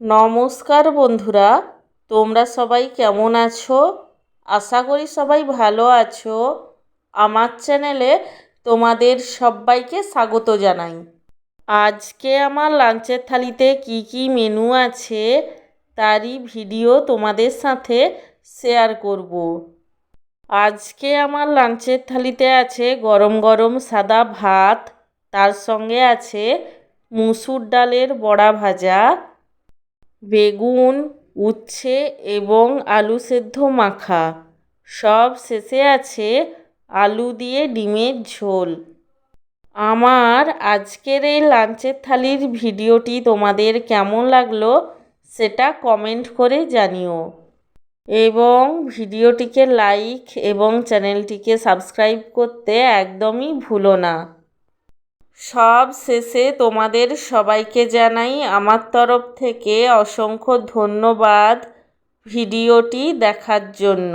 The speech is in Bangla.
নমস্কার বন্ধুরা, তোমরা সবাই কেমন আছো? আশা করি সবাই ভালো আছো। আমার চ্যানেলে তোমাদের সবাইকে স্বাগত জানাই। আজকে আমার লাঞ্চের থালিতে কি কি মেনু আছে তারই ভিডিও তোমাদের সাথে শেয়ার করব। আজকে আমার লাঞ্চের থালিতে আছে গরম গরম সাদা ভাত, তার সঙ্গে আছে মুসুর ডালের বড়া ভাজা, বেগুন, উচ্ছে এবং আলু সেদ্ধ মাখা। সব শেষে আছে আলু দিয়ে ডিমের ঝোল। আমার আজকের এই লাঞ্চের থালির ভিডিওটি তোমাদের কেমন লাগলো সেটা কমেন্ট করে জানিও, এবং ভিডিওটিকে লাইক এবং চ্যানেলটিকে সাবস্ক্রাইব করতে একদমই ভুলো না। সব শেষে তোমাদের সবাইকে জানাই আমার তরফ থেকে অসংখ্য ধন্যবাদ ভিডিওটি দেখার জন্য।